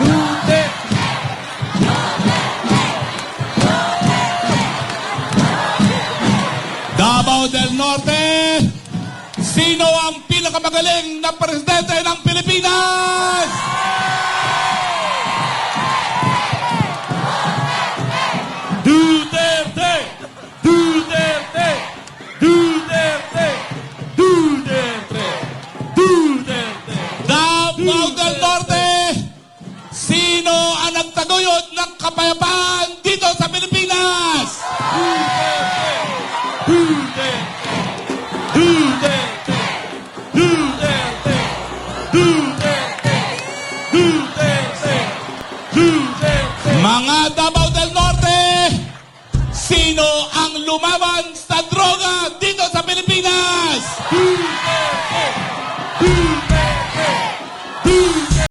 Duterte. Davao del Norte, sino ang pinakamagaling na presidente ng Pilipinas? Duterte. Duterte. Duterte. Duterte. Duterte. Davao del Norte, sino ang nagtaguyod ng kapayapaan dito sa Pilipinas? Duterte. Duterte. Duterte. Duterte. Duterte. Duterte. Mga Davao del Norte, sino ang lumaban sa droga